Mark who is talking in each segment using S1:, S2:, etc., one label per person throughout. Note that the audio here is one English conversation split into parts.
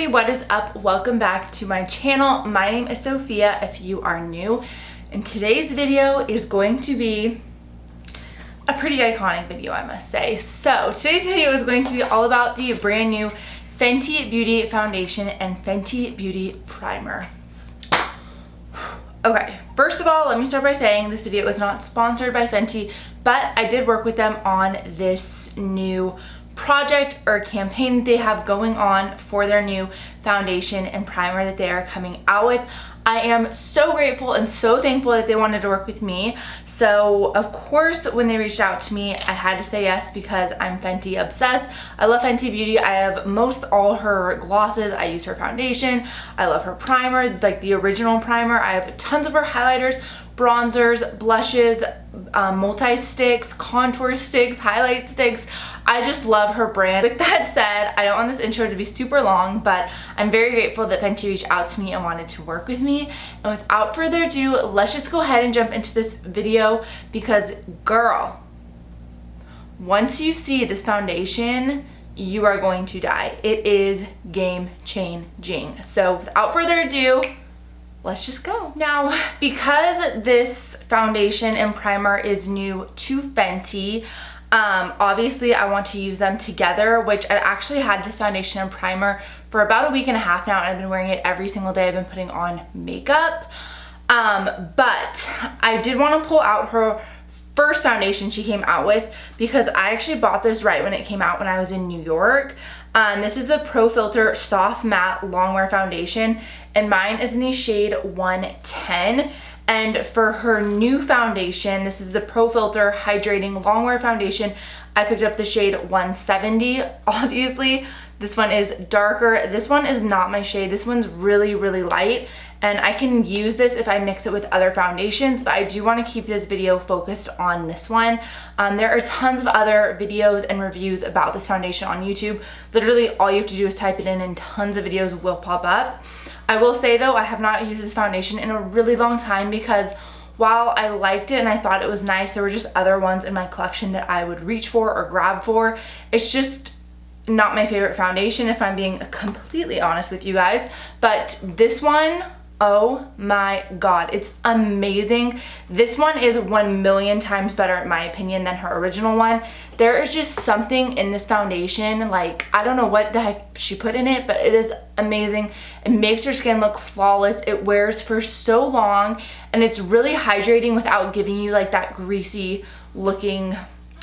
S1: everybody, what is up? Welcome back to my channel. My name is Sophia if you are new, and today's video is going to be a pretty iconic video, I must say. So today's video is going to be all about the brand new Fenty Beauty Foundation and Fenty Beauty Primer. Okay, first of all, let me start by saying this video is not sponsored by Fenty, but I did work with them on this new project or campaign that they have going on for their new foundation and primer that they are coming out with. I am so grateful and so thankful that they wanted to work with me. So of course, when they reached out to me, I had to say yes because I'm Fenty obsessed. I love Fenty Beauty. I have most all her glosses. I use her foundation. I love her primer, like the original primer. I have tons of her highlighters, bronzers, blushes, multi-sticks, contour sticks, highlight sticks. I just love her brand. With that said, I don't want this intro to be super long, but I'm very grateful that Fenty reached out to me and wanted to work with me. And without further ado, let's just go ahead and jump into this video because, girl, once you see this foundation, you are going to die. It is game changing. So without further ado, let's just go. Now, because this foundation and primer is new to Fenty, obviously I want to use them together, which I actually had this foundation and primer for about a week and a half now, and I've been wearing it every single day I've been putting on makeup. But I did want to pull out her first foundation she came out with because I actually bought this right when it came out when I was in New York. This is the Pro Filt'r Soft Matte Longwear Foundation, and mine is in the shade 110. And for her new foundation, this is the Pro Filt'r Hydrating Longwear Foundation. I picked up the shade 170. Obviously, this one is darker. This one is not my shade. This one's really, really light. And I can use this if I mix it with other foundations, but I do want to keep this video focused on this one. There are tons of other videos and reviews about this foundation on YouTube. Literally, all you have to do is type it in and tons of videos will pop up. I will say though, I have not used this foundation in a really long time because while I liked it and I thought it was nice, there were just other ones in my collection that I would reach for or grab for. It's just not my favorite foundation if I'm being completely honest with you guys. But this one, oh my god, it's amazing. This one is 1,000,000 times better in my opinion than her original one. There is just something in this foundation, like I don't know what the heck she put in it, but it is amazing. It makes your skin look flawless. It wears for so long and it's really hydrating without giving you like that greasy looking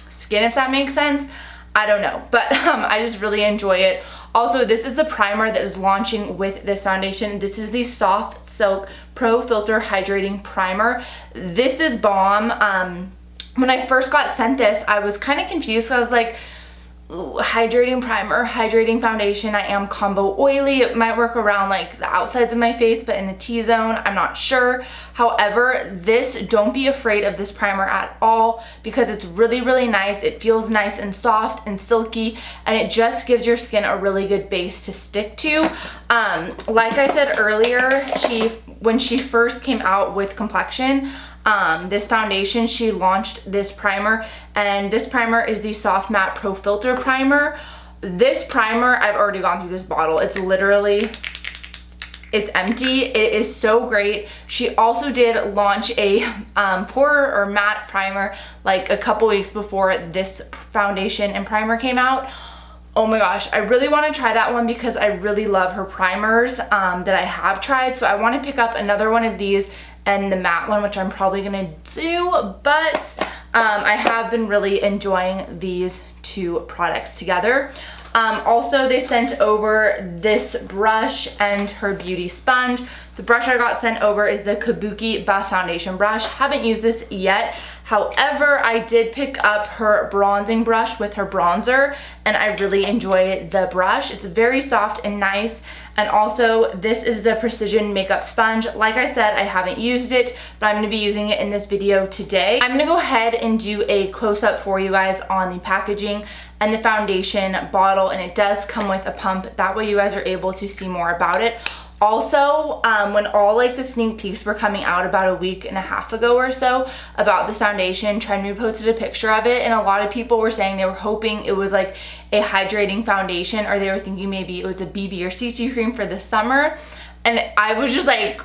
S1: skin, if that makes sense. I don't know, but I just really enjoy it. Also, this is the primer that is launching with this foundation. This is the Soft Silk Pro Filt'r Hydrating Primer. This is bomb. When I first got sent this, I was kind of confused. So I was like, ooh, hydrating primer, hydrating foundation. I am combo oily. It might work around like the outsides of my face, but in the T-zone, I'm not sure. However, don't be afraid of this primer at all because it's really, really nice. It feels nice and soft and silky, and it just gives your skin a really good base to stick to. Like I said earlier, when she first came out with complexion, this foundation, she launched this primer, and this primer is the Soft Matte Pro Filt'r Primer. This primer, I've already gone through this bottle. It's literally, it's empty. It is so great. She also did launch a pore or matte primer like a couple weeks before this foundation and primer came out. Oh my gosh, I really want to try that one because I really love her primers that I have tried. So I want to pick up another one of these and the matte one, which I'm probably gonna do, but I have been really enjoying these two products together. Also, they sent over this brush and her beauty sponge. The brush I got sent over is the Kabuki Buff Foundation brush. Haven't used this yet. However, I did pick up her bronzing brush with her bronzer, and I really enjoy the brush. It's very soft and nice. And also, this is the Precision Makeup Sponge. Like I said, I haven't used it, but I'm gonna be using it in this video today. I'm gonna go ahead and do a close-up for you guys on the packaging and the foundation bottle, and it does come with a pump. That way you guys are able to see more about it. Also, when all like the sneak peeks were coming out about a week and a half ago or so about this foundation, Trend posted a picture of it, and a lot of people were saying they were hoping it was like a hydrating foundation, or they were thinking maybe it was a BB or CC cream for the summer. And I was just like,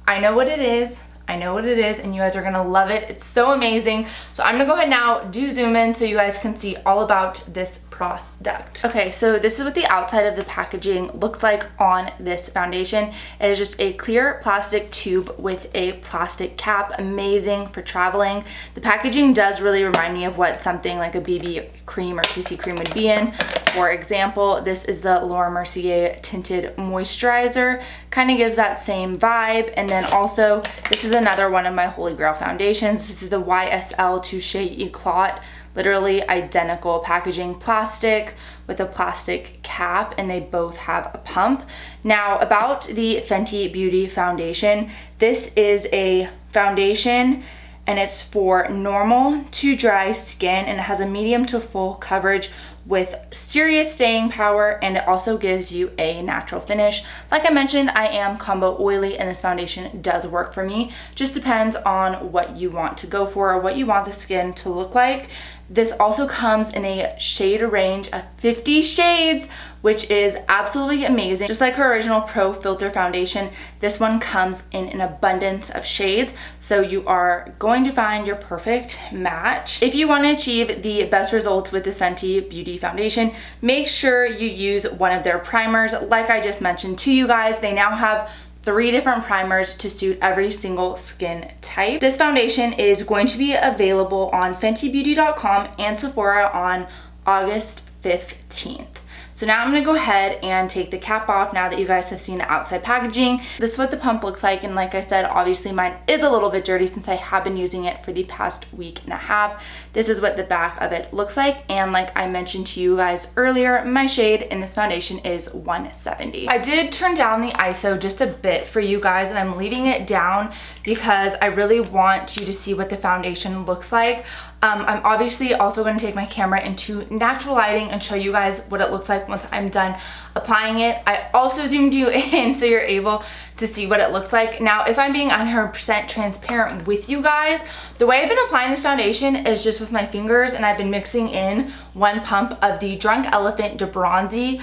S1: I know what it is. I know what it is, and you guys are gonna love it. It's so amazing. So I'm gonna go ahead now, do zoom in so you guys can see all about this product. Okay, so this is what the outside of the packaging looks like on this foundation. It is just a clear plastic tube with a plastic cap. Amazing for traveling. The packaging does really remind me of what something like a BB cream or CC cream would be in. For example, this is the Laura Mercier Tinted Moisturizer. Kind of gives that same vibe. And then also, this is another one of my Holy Grail foundations. This is the YSL Touche Eclat. Literally identical packaging, plastic with a plastic cap, and they both have a pump. Now, about the Fenty Beauty foundation, this is a foundation and it's for normal to dry skin, and it has a medium to full coverage with serious staying power, and it also gives you a natural finish. Like I mentioned, I am combo oily, and this foundation does work for me. Just depends on what you want to go for or what you want the skin to look like. This also comes in a shade range of 50 shades, which is absolutely amazing. Just like her original Pro Filt'r foundation, this one comes in an abundance of shades, so you are going to find your perfect match. If you want to achieve the best results with this Fenty Beauty foundation, make sure you use one of their primers. Like I just mentioned to you guys, they now have 3 different primers to suit every single skin type. This foundation is going to be available on fentybeauty.com and Sephora on August 15th. So now I'm gonna go ahead and take the cap off now that you guys have seen the outside packaging. This is what the pump looks like, and like I said, obviously mine is a little bit dirty since I have been using it for the past week and a half. This is what the back of it looks like, and like I mentioned to you guys earlier, my shade in this foundation is 170. I did turn down the ISO just a bit for you guys, and I'm leaving it down because I really want you to see what the foundation looks like. I'm obviously also going to take my camera into natural lighting and show you guys what it looks like once I'm done applying it. I also zoomed you in so you're able to see what it looks like. Now, if I'm being 100% transparent with you guys, the way I've been applying this foundation is just with my fingers, and I've been mixing in 1 pump of the Drunk Elephant De Bronzy,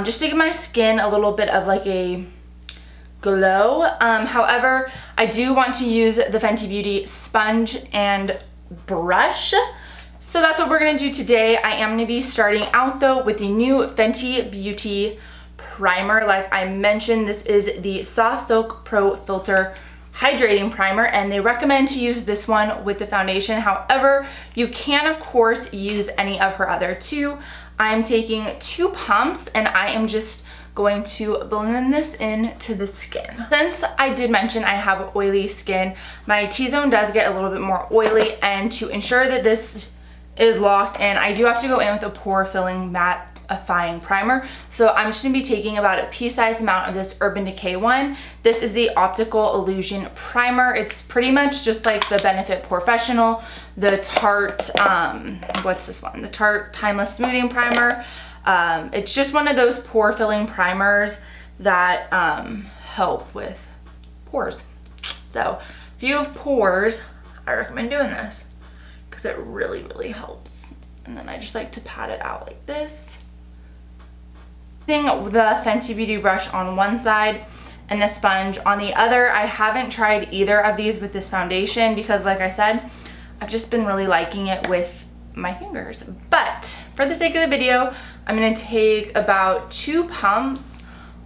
S1: just to give my skin a little bit of like a glow. However, I do want to use the Fenty Beauty sponge and brush, so that's what we're gonna do today. I am gonna be starting out though with the new Fenty Beauty primer. Like I mentioned, this is the Soft Silk Pro Filt'r Hydrating Primer, and they recommend to use this one with the foundation. However, you can of course use any of her other 2. I'm taking 2 pumps, and I am just going to blend this into the skin. Since I did mention I have oily skin, my T-zone does get a little bit more oily, and to ensure that this is locked in, I do have to go in with a pore filling mattifying primer. So I'm just gonna be taking about a pea-sized amount of this Urban Decay one. This is the Optical Illusion Primer. It's pretty much just like the Benefit Professional, the Tarte, what's this one? The Tarte Timeless Smoothing Primer. It's just one of those pore filling primers that help with pores. So if you have pores, I recommend doing this because it really, really helps. And then I just like to pat it out like this. Using the Fenty Beauty brush on one side and the sponge on the other. I haven't tried either of these with this foundation because, like I said, I've just been really liking it with my fingers. But for the sake of the video, I'm gonna take about 2 pumps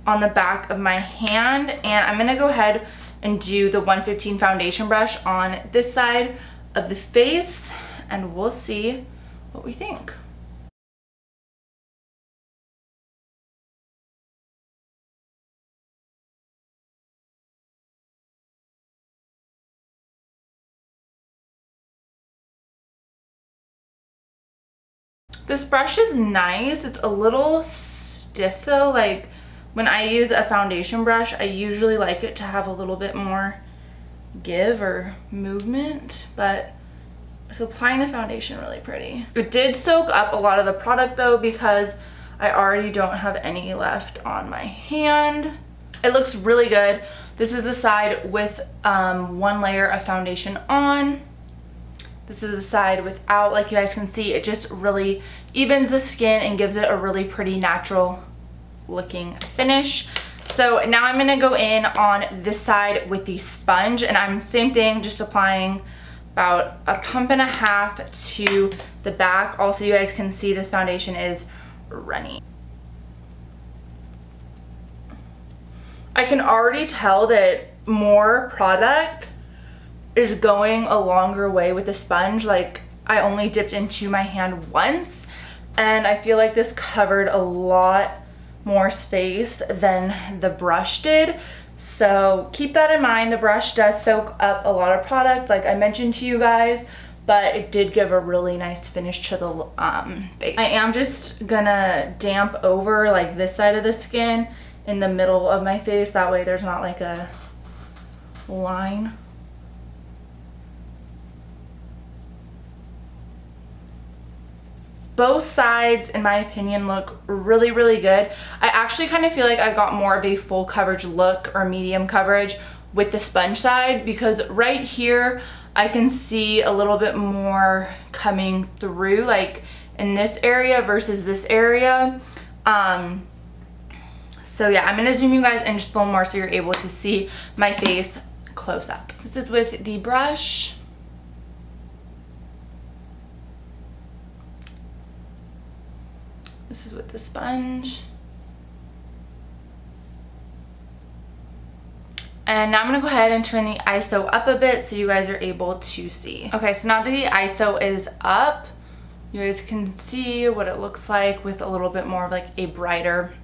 S1: on the back of my hand, and I'm gonna go ahead and do the 115 foundation brush on this side of the face, and we'll see what we think. This brush is nice. It's a little stiff though. Like when I use a foundation brush, I usually like it to have a little bit more give or movement, but it's applying the foundation really pretty. It did soak up a lot of the product though, because I already don't have any left on my hand. It looks really good. This is the side with one layer of foundation on. This is the side without. Like you guys can see, it just really evens the skin and gives it a really pretty natural looking finish. So now I'm gonna go in on this side with the sponge, and I'm same thing, just applying about a pump and a half to the back. Also, you guys can see this foundation is runny. I can already tell that more product is going a longer way with the sponge. Like, I only dipped into my hand once, and I feel like this covered a lot more space than the brush did. So keep that in mind. The brush does soak up a lot of product, like I mentioned to you guys, but it did give a really nice finish to the face. I am just gonna damp over like this side of the skin in the middle of my face. That way there's not like a line. Both sides, in my opinion, look really, really good. I actually kind of feel like I got more of a full coverage look or medium coverage with the sponge side, because right here I can see a little bit more coming through, like in this area versus this area. So yeah, I'm gonna zoom you guys in just a little more so you're able to see my face close up. This is with the brush. This is with the sponge. And now I'm gonna go ahead and turn the ISO up a bit so you guys are able to see. Okay, so now that the ISO is up, you guys can see what it looks like with a little bit more of like a brighter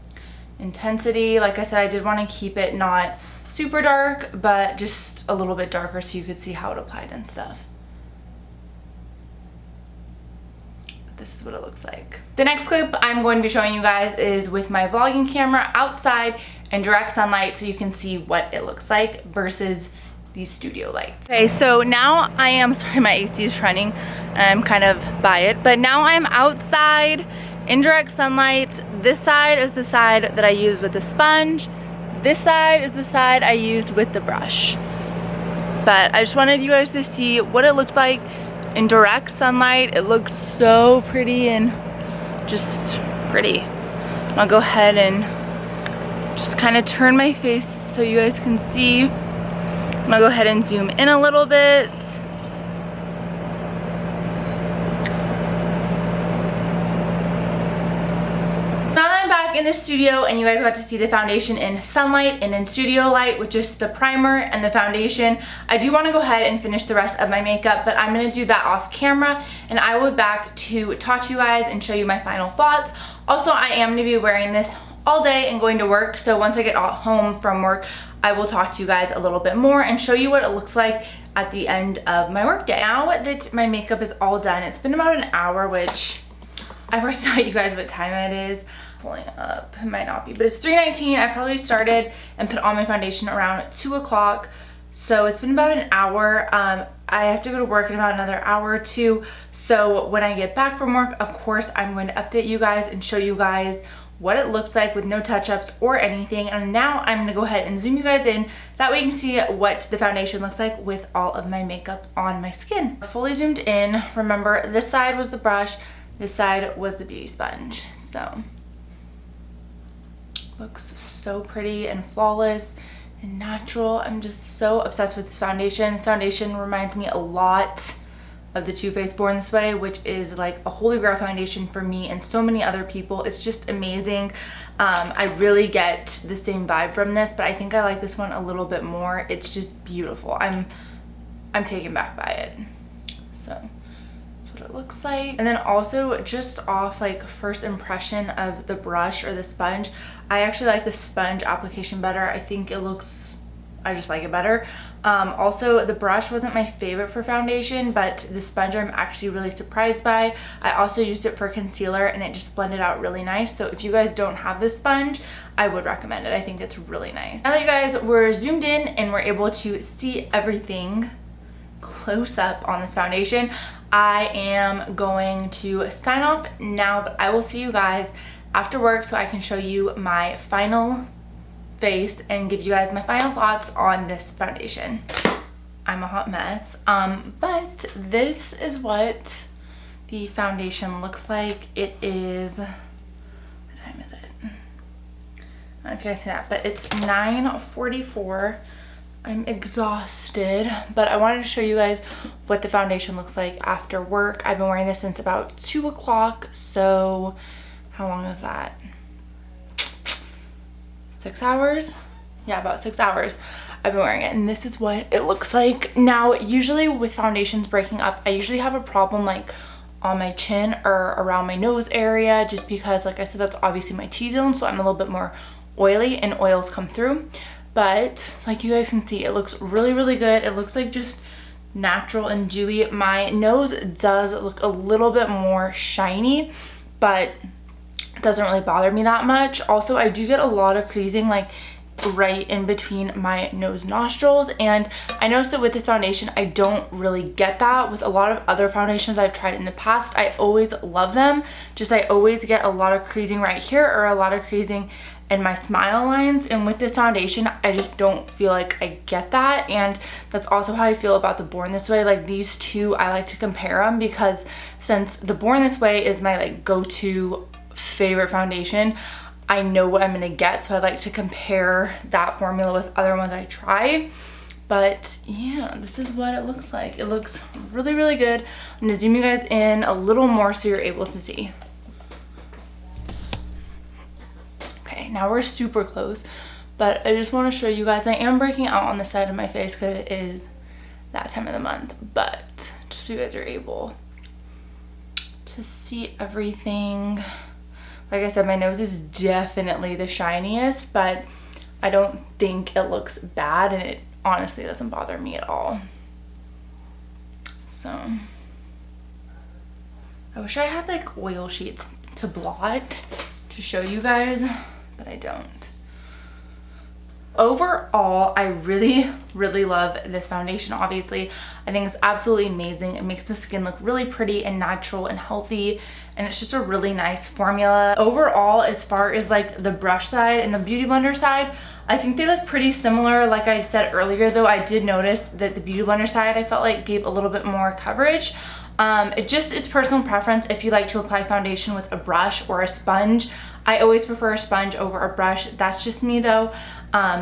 S1: intensity. Like I said, I did want to keep it not super dark, but just a little bit darker so you could see how it applied and stuff. This is what it looks like. The next clip I'm going to be showing you guys is with my vlogging camera outside in direct sunlight, so you can see what it looks like versus these studio lights. Okay, so now I am, sorry my AC is running and I'm kind of by it, but now I'm outside in direct sunlight. This side is the side that I used with the sponge. This side is the side I used with the brush. But I just wanted you guys to see what it looked like in direct sunlight. It looks so pretty and just pretty. I'll go ahead and just kind of turn my face so you guys can see. I'm gonna go ahead and zoom in a little bit. Now that I'm back in the studio and you guys got to see the foundation in sunlight and in studio light with just the primer and the foundation, I do want to go ahead and finish the rest of my makeup, but I'm going to do that off camera and I will be back to talk to you guys and show you my final thoughts. Also, I am going to be wearing this all day and going to work, so once I get home from work, I will talk to you guys a little bit more and show you what it looks like at the end of my work day. Now that my makeup is all done, it's been about an hour, which I forgot to tell you guys what time it is. Pulling up, it might not be, but it's 3:19. I probably started and put on my foundation around 2 o'clock, so it's been about an hour. I have to go to work in about another hour or two, so when I get back from work, of course I'm going to update you guys and show you guys what it looks like with no touch-ups or anything. And now I'm gonna go ahead and zoom you guys in, that way you can see what the foundation looks like with all of my makeup on my skin. Fully zoomed in. Remember, this side was the brush, this side was the beauty sponge. So looks so pretty and flawless and natural. I'm just so obsessed with this foundation. This foundation reminds me a lot of the Too Faced Born This Way, which is like a holy grail foundation for me and so many other people. It's just amazing. I really get the same vibe from this, but I think I like this one a little bit more. It's just beautiful. I'm taken back by it. So that's what it looks like. And then also just off like first impression of the brush or the sponge, I actually like the sponge application better. I think it looks, I just like it better. Also, the brush wasn't my favorite for foundation, but the sponge I'm actually really surprised by. I also used it for concealer and it just blended out really nice. So if you guys don't have this sponge, I would recommend it. I think it's really nice. Now that you guys were zoomed in and were able to see everything close up on this foundation, I am going to sign off now, but I will see you guys after work so I can show you my final face and give you guys my final thoughts on this foundation. I'm a hot mess, but this is what the foundation looks like. It is, what time is it? I don't know if you guys see that, but it's 9:44. I'm exhausted, but I wanted to show you guys what the foundation looks like after work. I've been wearing this since about 2 o'clock, so how long is that? 6 hours? Yeah, about 6 hours I've been wearing it, and this is what it looks like. Now, usually with foundations breaking up, I usually have a problem like on my chin or around my nose area, just because, like I said, that's obviously my T-zone, so I'm a little bit more oily and oils come through. But like you guys can see, it looks really, really good. It looks like just natural and dewy. My nose does look a little bit more shiny, but it doesn't really bother me that much. Also, I do get a lot of creasing like right in between my nose nostrils, and I noticed that with this foundation I don't really get that. With a lot of other foundations I've tried in the past, I always love them, just I always get a lot of creasing right here or a lot of creasing in my smile lines, and with this foundation I just don't feel like I get that. And that's also how I feel about the Born This Way. Like these two, I like to compare them, because since the Born This Way is my like go-to favorite foundation, I know what I'm gonna get, so I like to compare that formula with other ones I try. But yeah, this is what it looks like. It looks really, really good. I'm gonna zoom you guys in a little more so you're able to see. Okay, now we're super close, but I just want to show you guys, I am breaking out on the side of my face because it is that time of the month, but just so you guys are able to see everything. Like I said, my nose is definitely the shiniest, but I don't think it looks bad, and it honestly doesn't bother me at all. So I wish I had like oil sheets to blot to show you guys, but I don't. Overall, I really, really love this foundation. Obviously, I think it's absolutely amazing. It makes the skin look really pretty and natural and healthy, and it's just a really nice formula. Overall, as far as like the brush side and the beauty blender side, I think they look pretty similar. Like I said earlier though, I did notice that the beauty blender side I felt like gave a little bit more coverage. It just is personal preference if you like to apply foundation with a brush or a sponge. I always prefer a sponge over a brush. That's just me though.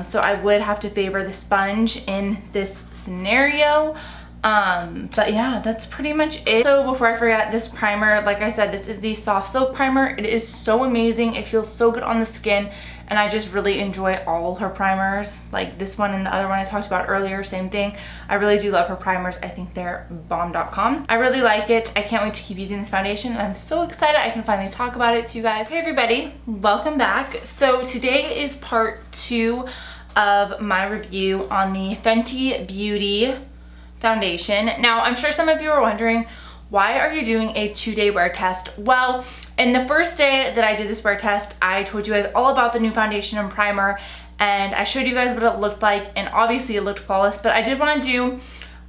S1: So I would have to favor the sponge in this scenario. But yeah, that's pretty much it. So before I forget, this primer, like I said, this is the Soft Silk Primer. It is so amazing. It feels so good on the skin, and I just really enjoy all her primers. Like this one and the other one I talked about earlier, same thing. I really do love her primers. I think they're bomb.com. I really like it. I can't wait to keep using this foundation, and I'm so excited I can finally talk about it to you guys. Hey everybody, welcome back. So today is part 2 of my review on the Fenty Beauty foundation. Now, I'm sure some of you are wondering, why are you doing a 2-day wear test? Well, in the first day that I did this wear test, I told you guys all about the new foundation and primer, and I showed you guys what it looked like, and obviously it looked flawless, but I did want to do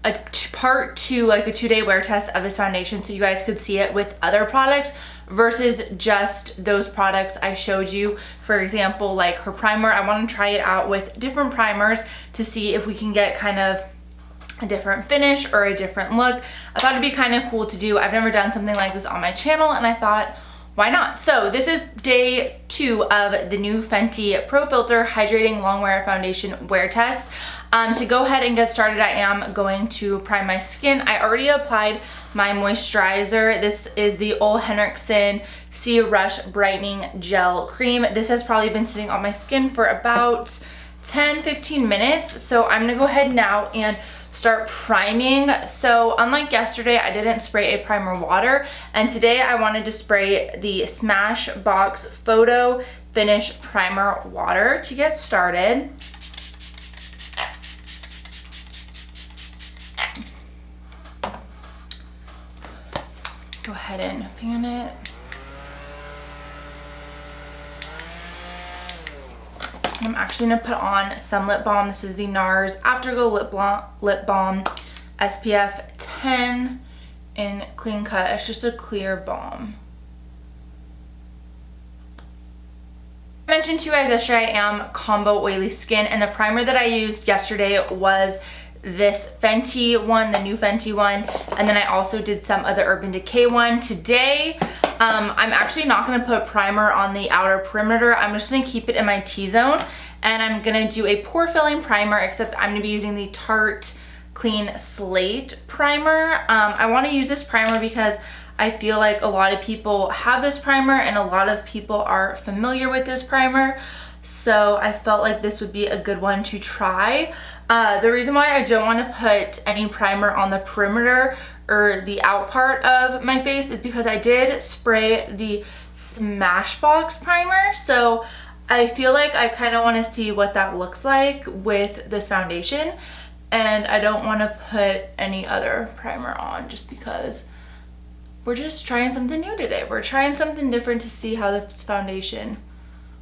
S1: a part 2, like a 2-day wear test of this foundation, so you guys could see it with other products versus just those products I showed you. For example, like her primer, I want to try it out with different primers to see if we can get kind of a different finish or a different look. I thought it'd be kind of cool to do. I've never done something like this on my channel, and I thought, why not? So this is day 2 of the new Fenty Pro Filt'r Hydrating Long Wear Foundation wear test. To go ahead and get started, I am going to prime my skin. I already applied my moisturizer. This is the Ole Henriksen Sea Rush Brightening Gel Cream. This has probably been sitting on my skin for about 10-15 minutes. So I'm gonna go ahead now and start priming. So unlike yesterday, I didn't spray a primer water, and today I wanted to spray the Smashbox Photo Finish Primer Water to get started. Go ahead and fan it. I'm actually gonna put on some lip balm. This is the NARS Afterglow Lip Balm SPF 10 in Clean Cut. It's just a clear balm. My mentioned to you guys yesterday, I am combo oily skin, and the primer that I used yesterday was this Fenty one, the new Fenty one, and then I also did some of the Urban Decay one. Today, I'm actually not gonna put primer on the outer perimeter. I'm just gonna keep it in my T-zone, and I'm gonna do a pore filling primer, except I'm gonna be using the Tarte Clean Slate primer. I wanna use this primer because I feel like a lot of people have this primer and a lot of people are familiar with this primer. So I felt like this would be a good one to try. The reason why I don't want to put any primer on the perimeter or the out part of my face is because I did spray the Smashbox primer. So I feel like I kind of want to see what that looks like with this foundation. And I don't want to put any other primer on just because we're just trying something new today. We're trying something different to see how this foundation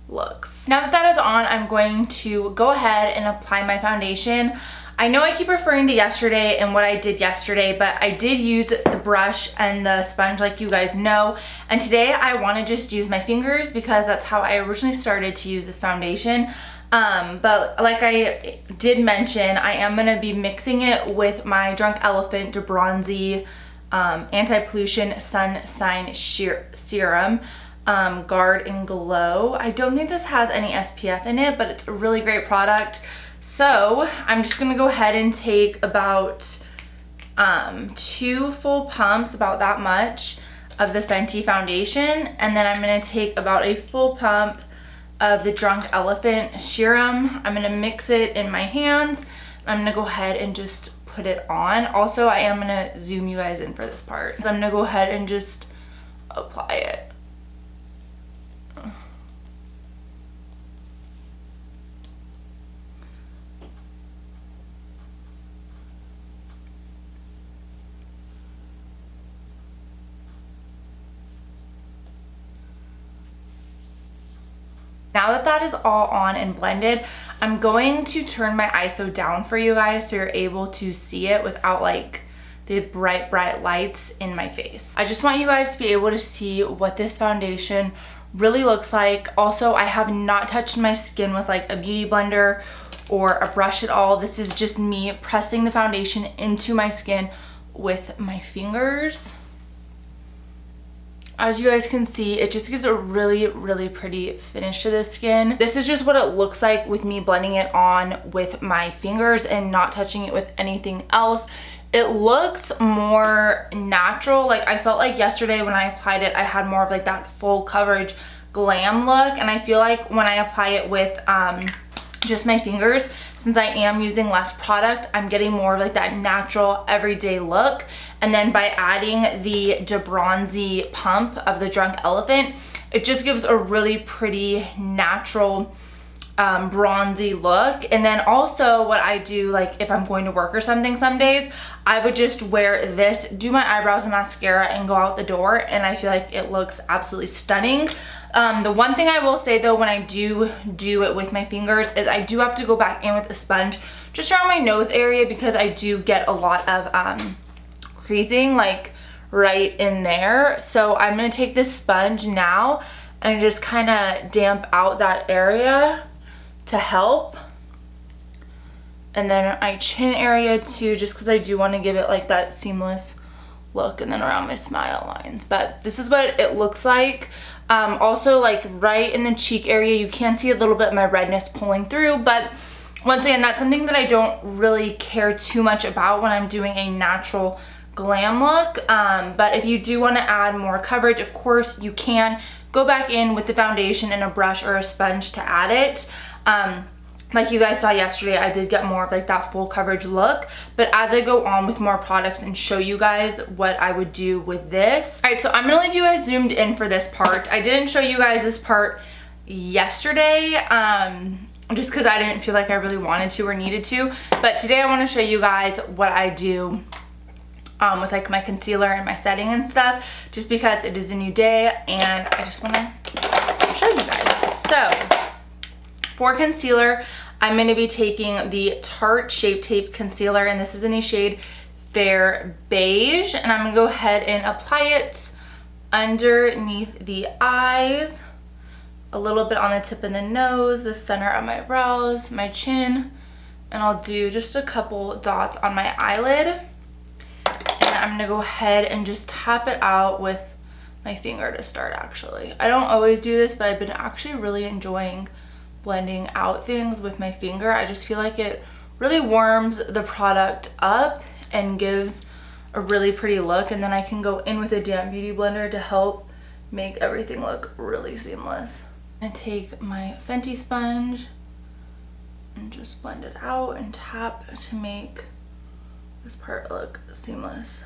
S1: looks. Now that that is on, I'm going to go ahead and apply my foundation. I know I keep referring to yesterday and what I did yesterday, but I did use the brush and the sponge like you guys know. And today I want to just use my fingers because that's how I originally started to use this foundation. But like I did mention, I am going to be mixing it with my Drunk Elephant De Bronzy Anti-Pollution Sun Sign Serum. Guard and Glow. I don't think this has any SPF in it, but it's a really great product. So I'm just gonna go ahead and take about 2 full pumps, about that much, of the Fenty foundation, and then I'm gonna take about a full pump of the Drunk Elephant serum. I'm gonna mix it in my hands. I'm gonna go ahead and just put it on. Also, I am gonna zoom you guys in for this part. So I'm gonna go ahead and just apply it. Now that that is all on and blended, I'm going to turn my ISO down for you guys so you're able to see it without like the bright lights in my face. I just want you guys to be able to see what this foundation really looks like. Also, I have not touched my skin with like a beauty blender or a brush at all. This is just me pressing the foundation into my skin with my fingers. As you guys can see, it just gives a really pretty finish to the skin. This is just what it looks like with me blending it on with my fingers and not touching it with anything else. It looks more natural. Like I felt like yesterday when I applied it, I had more of like that full coverage glam look, and I feel like when I apply it with just my fingers, since I am using less product, I'm getting more of like that natural everyday look. And then by adding the De Bronzy pump of the Drunk Elephant, it just gives a really pretty natural bronzy look. And then also what I do, like if I'm going to work or something some days, I would just wear this, do my eyebrows and mascara, and go out the door, and I feel like it looks absolutely stunning. The one thing I will say though, when I do it with my fingers, is I do have to go back in with a sponge just around my nose area because I do get a lot of creasing like right in there. So I'm gonna take this sponge now and just kind of damp out that area to help. And then my chin area too, just because I do want to give it like that seamless look, and then around my smile lines. But this is what it looks like. Also like right in the cheek area, you can see a little bit of my redness pulling through, but once again, that's something that I don't really care too much about when I'm doing a natural glam look. But if you do want to add more coverage, of course you can go back in with the foundation and a brush or a sponge to add it. Like you guys saw yesterday, I did get more of like that full coverage look, but as I go on with more products and show you guys what I would do with this. All right, so I'm gonna leave you guys zoomed in for this part. I didn't show you guys this part yesterday, just because I didn't feel like I really wanted to or needed to, but today I wanna show you guys what I do with like my concealer and my setting and stuff, just because it is a new day and I just wanna show you guys. So for concealer, I'm going to be taking the Tarte Shape Tape Concealer, and this is in the shade Fair Beige, and I'm going to go ahead and apply it underneath the eyes, a little bit on the tip of the nose, the center of my brows, my chin, and I'll do just a couple dots on my eyelid. And I'm gonna go ahead and just tap it out with my finger to start actually. I don't always do this, but I've been actually really enjoying blending out things with my finger. I just feel like it really warms the product up and gives a really pretty look, and then I can go in with a damp beauty blender to help make everything look really seamless. I'm gonna take my Fenty sponge and just blend it out and tap to make this part look seamless.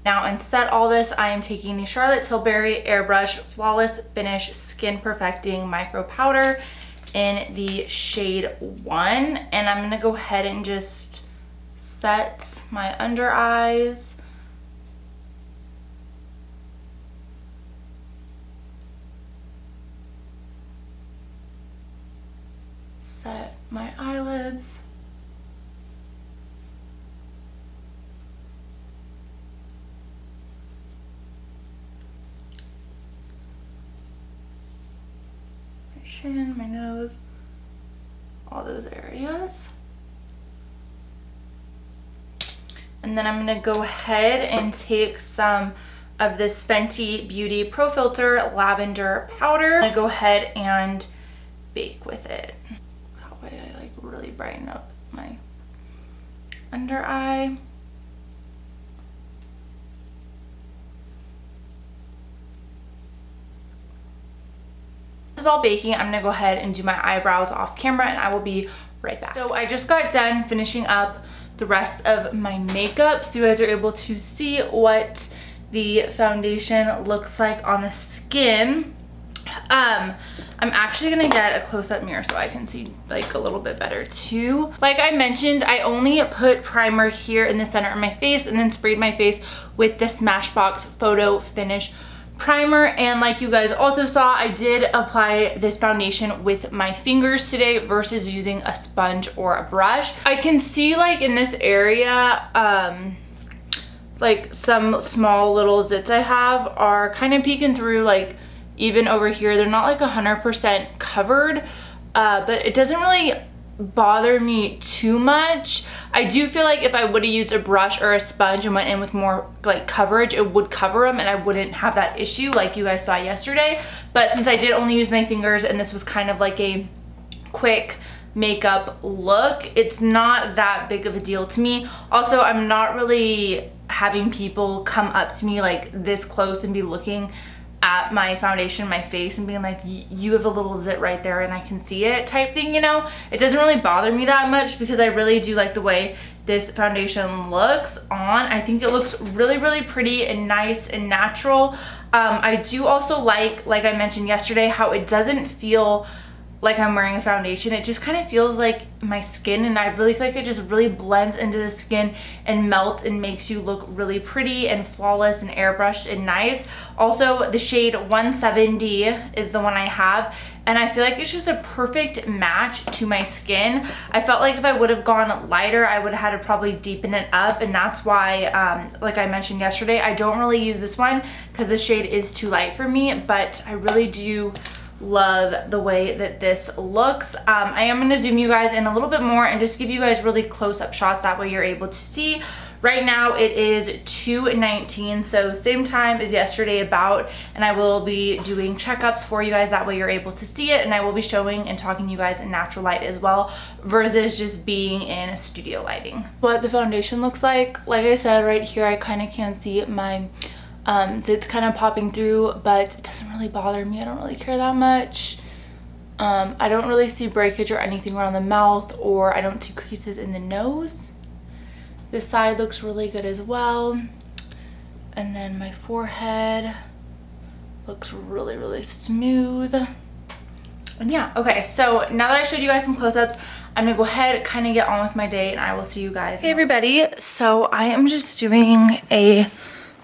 S1: Now, and set all this, I am taking the Charlotte Tilbury Airbrush Flawless Finish Skin Perfecting Micro Powder in the shade 1. And I'm gonna go ahead and just set my under eyes. Set my eyelids. Chin, my nose, all those areas. And then I'm gonna go ahead and take some of this Fenty Beauty Pro Filter Lavender Powder. I'm gonna go ahead and bake with it. That way I like really brighten up my under eye. All baking, I'm gonna go ahead and do my eyebrows off camera and I will be right back. So I just got done finishing up the rest of my makeup so you guys are able to see what the foundation looks like on the skin. I'm actually gonna get a close-up mirror so I can see like a little bit better too. Like I mentioned, I only put primer here in the center of my face and then sprayed my face with the Smashbox Photo Finish primer. And like you guys also saw, I did apply this foundation with my fingers today versus using a sponge or a brush. I can see like in this area like some small little zits I have are kind of peeking through, like even over here. They're not like 100% covered, but it doesn't really bother me too much. I do feel like if I would have used a brush or a sponge and went in with more like coverage, it would cover them and I wouldn't have that issue like you guys saw yesterday. But since I did only use my fingers and this was kind of like a quick makeup look, it's not that big of a deal to me. Also, I'm not really having people come up to me like this close and be looking at my foundation, my face, and being like, you have a little zit right there and I can see it type thing, you know? It doesn't really bother me that much because I really do like the way this foundation looks on. I think it looks really, really pretty and nice and natural. I do also like I mentioned yesterday, how it doesn't feel like I'm wearing a foundation. It just kind of feels like my skin, and I really feel like it just really blends into the skin and melts and makes you look really pretty and flawless and airbrushed and nice. Also, the shade 170 is the one I have, and I feel like it's just a perfect match to my skin. I felt like if I would have gone lighter, I would have had to probably deepen it up, and that's why, like I mentioned yesterday, I don't really use this one because the shade is too light for me, but I really do love the way that this looks. I am going to zoom you guys in a little bit more and just give you guys really close-up shots, that way you're able to see. Right now it is 2:19, so same time as yesterday about, and I will be doing checkups for you guys, that way you're able to see it, and I will be showing and talking to you guys in natural light as well versus just being in studio lighting. What the foundation looks like I said, right here I kind of can see my zits kind of popping through, but it doesn't really bother me. I don't really care that much. I don't really see breakage or anything around the mouth, or I don't see creases in the nose. This side looks really good as well. And then my forehead looks really, really smooth. And yeah, okay, so now that I showed you guys some close-ups, I'm gonna go ahead, kind of get on with my day, and I will see you guys. Hey everybody, so I am just doing a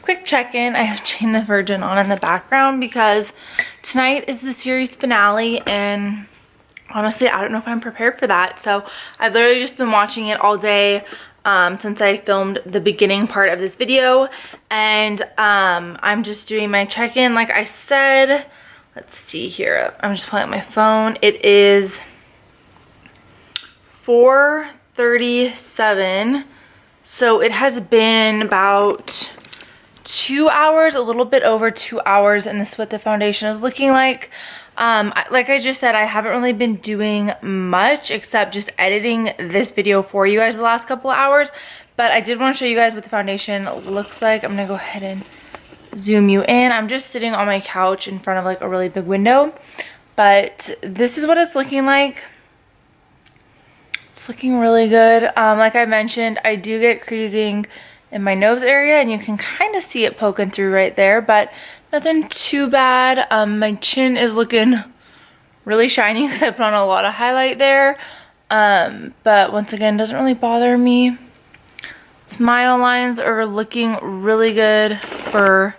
S1: quick check-in. I have Jane the Virgin on in the background because tonight is the series finale, and honestly, I don't know if I'm prepared for that. So I've literally just been watching it all day since I filmed the beginning part of this video. And I'm just doing my check-in like I said. Let's see here. I'm just pulling up my phone. It is 4:37. So it has been about 2 hours, a little bit over 2 hours, and this is what the foundation is looking like. Like I just said, I haven't really been doing much except just editing this video for you guys the last couple of hours, but I did want to show you guys what the foundation looks like. I'm gonna go ahead and zoom you in. I'm just sitting on my couch in front of like a really big window, but this is what it's looking like. It's looking really good. Like I mentioned, I do get creasing in my nose area, and you can kind of see it poking through right there, but nothing too bad. My chin is looking really shiny because I put on a lot of highlight there, but once again, doesn't really bother me. Smile lines are looking really good for,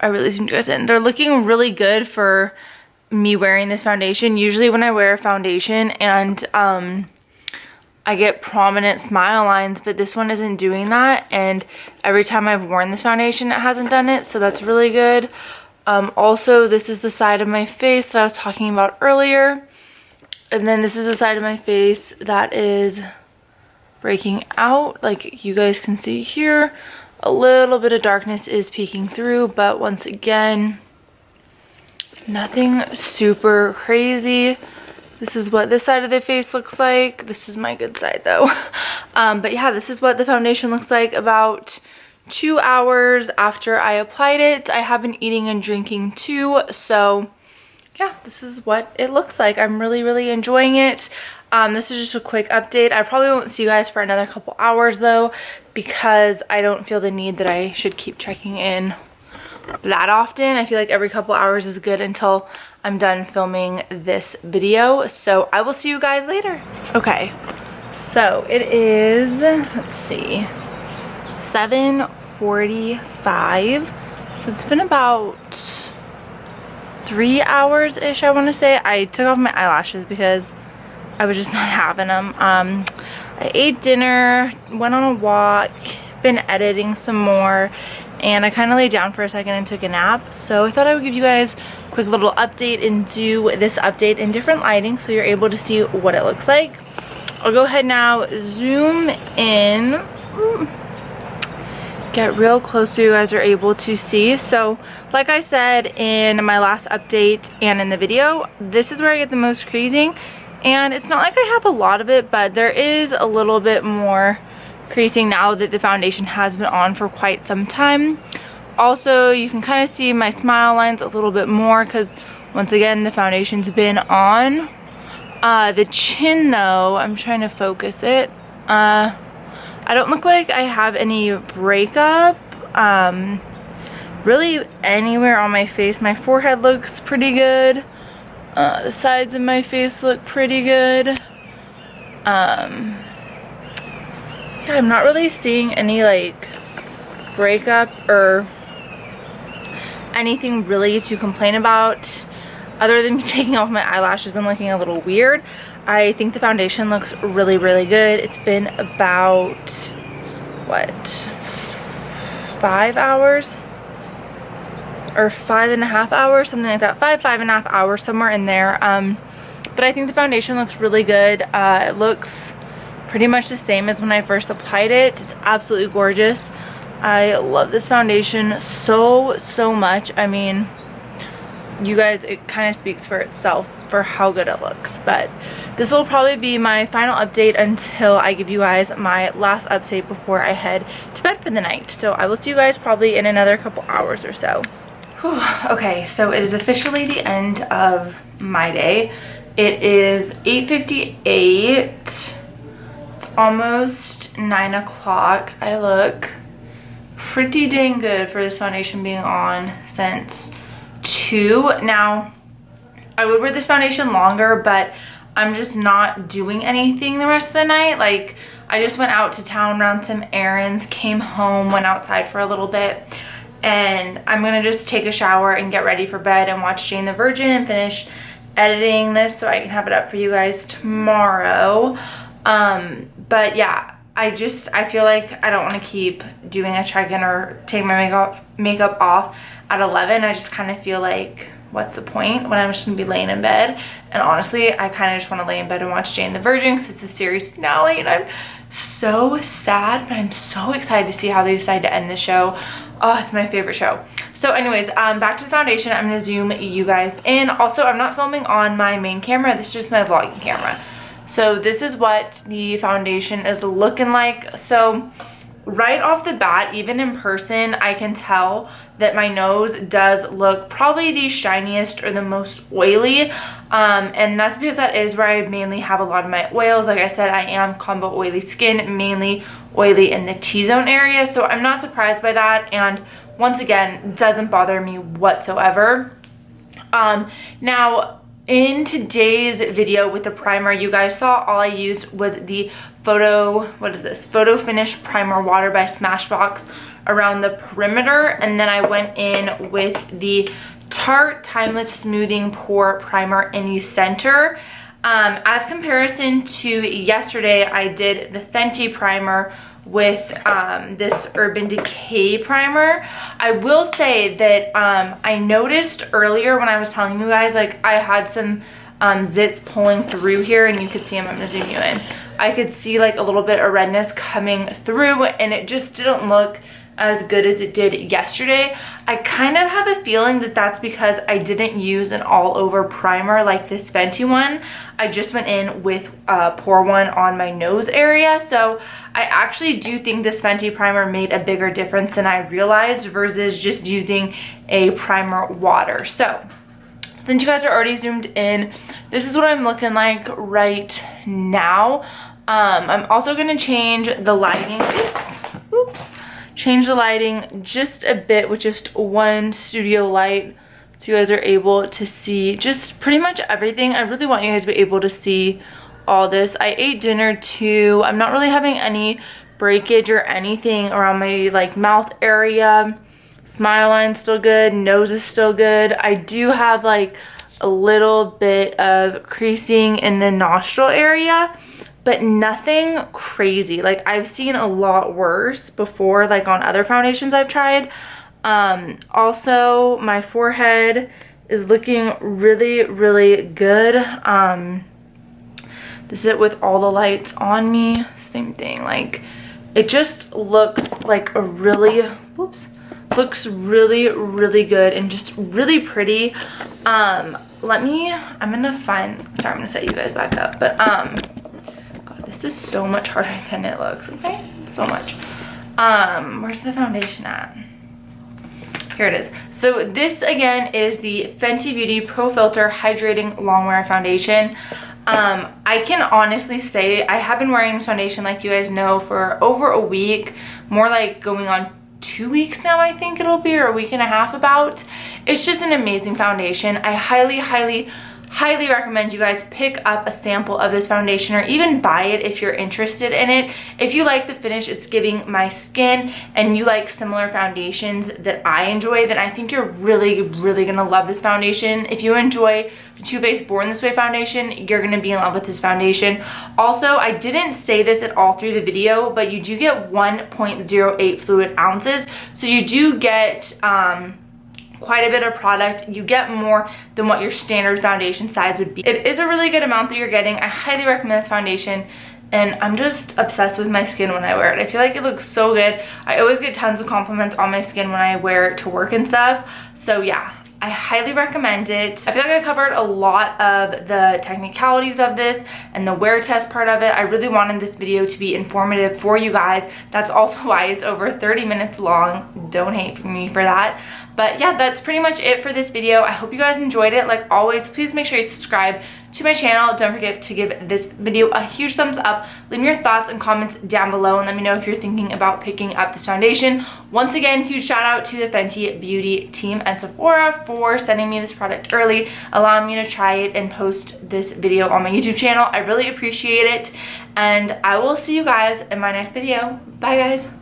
S1: I really zoomed you guys in. They're looking really good for me wearing this foundation. Usually when I wear a foundation and I get prominent smile lines, but this one isn't doing that, and every time I've worn this foundation it hasn't done it, so that's really good. Also, this is the side of my face that I was talking about earlier, and then this is the side of my face that is breaking out, like you guys can see here. A little bit of darkness is peeking through, but once again, nothing super crazy. This is what this side of the face looks like. This is my good side though. But yeah, this is what the foundation looks like about 2 hours after I applied it. I have been eating and drinking too, so yeah, this is what it looks like. I'm really enjoying it. This is just a quick update. I probably won't see you guys for another couple hours though, because I don't feel the need that I should keep checking in that often. I feel like every couple hours is good until I'm done filming this video. So I will see you guys later. Okay, so it is, let's see, 7:45. So it's been about 3 hours-ish, I want to say. I took off my eyelashes because I was just not having them. I ate dinner, went on a walk, been editing some more, and I kind of laid down for a second and took a nap. So I thought I would give you guys a quick little update and do this update in different lighting so you're able to see what it looks like. I'll go ahead now, zoom in, get real close so you guys are able to see. So like I said in my last update and in the video, this is where I get the most creasing, and it's not like I have a lot of it, but there is a little bit more creasing now that the foundation has been on for quite some time. Also, you can kind of see my smile lines a little bit more because once again the foundation's been on. The chin though, I'm trying to focus it. I don't look like I have any breakup really anywhere on my face. My forehead looks pretty good. The sides of my face look pretty good. Yeah, I'm not really seeing any like breakup or anything really to complain about other than me taking off my eyelashes and looking a little weird. I think the foundation looks really good. It's been about, what, 5 hours? Or 5.5 hours, something like that. 5.5 hours, somewhere in there. But I think the foundation looks really good. It looks pretty much the same as when I first applied it. It's absolutely gorgeous. I love this foundation so much. I mean, you guys, it kind of speaks for itself for how good it looks. But this will probably be my final update until I give you guys my last update before I head to bed for the night. So I will see you guys probably in another couple hours or so. Whew. Okay, so it is officially the end of my day. It is 8:58. It's almost 9 o'clock. I look pretty dang good for this foundation being on since 2. Now, I would wear this foundation longer, but I'm just not doing anything the rest of the night. Like, I just went out to town, ran some errands, came home, went outside for a little bit, and I'm gonna just take a shower and get ready for bed and watch Jane the Virgin and finish editing this so I can have it up for you guys tomorrow. But yeah, I feel like I don't want to keep doing a check-in or take my makeup off at 11. I just kind of feel like, what's the point when I'm just gonna be laying in bed? And honestly, I kind of just want to lay in bed and watch Jane the Virgin because it's the series finale, and I'm so sad, but I'm so excited to see how they decide to end the show. Oh, it's my favorite show. So anyways, back to the foundation. I'm gonna zoom you guys in. Also, I'm not filming on my main camera. This is just my vlogging camera. So this is what the foundation is looking like. So right off the bat, even in person, I can tell that my nose does look probably the shiniest or the most oily. And that's because that is where I mainly have a lot of my oils. Like I said, I am combo oily skin, mainly oily in the T-zone area. So I'm not surprised by that. And once again, doesn't bother me whatsoever. Now, in today's video with the primer, you guys saw all I used was the Photo Finish Primer Water by Smashbox around the perimeter, and then I went in with the Tarte Timeless Smoothing Pore Primer in the center. As comparison to yesterday, I did the Fenty primer with this Urban Decay primer. I will say that I noticed earlier when I was telling you guys, like, I had some zits pulling through here, and you could see them. I'm gonna zoom you in. I could see like a little bit of redness coming through, and it just didn't look as good as it did yesterday. I kind of have a feeling that that's because I didn't use an all-over primer like this Fenty one. I just went in with a pore one on my nose area. So I actually do think this Fenty primer made a bigger difference than I realized versus just using a primer water. So since you guys are already zoomed in, this is what I'm looking like right now. I'm also gonna change the lighting. Change the lighting just a bit with just one studio light so you guys are able to see just pretty much everything. I really want you guys to be able to see all this. I ate dinner too. I'm not really having any breakage or anything around my like mouth area. Smile line's still good, nose is still good. I do have like a little bit of creasing in the nostril area, but nothing crazy. Like, I've seen a lot worse before, like on other foundations I've tried. Also, my forehead is looking really, really good. This is it with all the lights on me. Same thing. Like, it just looks like a really, looks really, really good and just really pretty. I'm gonna set you guys back up, but this is so much harder than it looks, okay? So much. Where's the foundation at? Here it is. So this again is the Fenty Beauty Pro Filt'r Hydrating Longwear Foundation. I can honestly say I have been wearing this foundation, like you guys know, for over a week, more like going on 2 weeks now, I think it'll be, or a week and a half about. It's just an amazing foundation. I highly, highly, highly recommend you guys pick up a sample of this foundation or even buy it if you're interested in it. If you like the finish it's giving my skin and you like similar foundations that I enjoy, then I think you're really, really gonna love this foundation. If you enjoy the Too Faced Born This Way foundation, you're gonna be in love with this foundation. Also, I didn't say this at all through the video, but you do get 1.08 fluid ounces. So you do get quite a bit of product. You get more than what your standard foundation size would be. It is a really good amount that you're getting. I highly recommend this foundation, and I'm just obsessed with my skin when I wear it. I feel like it looks so good. I always get tons of compliments on my skin when I wear it to work and stuff. So yeah, I highly recommend it. I feel like I covered a lot of the technicalities of this and the wear test part of it. I really wanted this video to be informative for you guys. That's also why it's over 30 minutes long. Don't hate me for that. But yeah, that's pretty much it for this video. I hope you guys enjoyed it. Like always, please make sure you subscribe to my channel. Don't forget to give this video a huge thumbs up. Leave me your thoughts and comments down below and let me know if you're thinking about picking up this foundation. Once again, huge shout out to the Fenty Beauty team and Sephora for sending me this product early, allowing me to try it and post this video on my YouTube channel. I really appreciate it, and I will see you guys in my next video. Bye guys.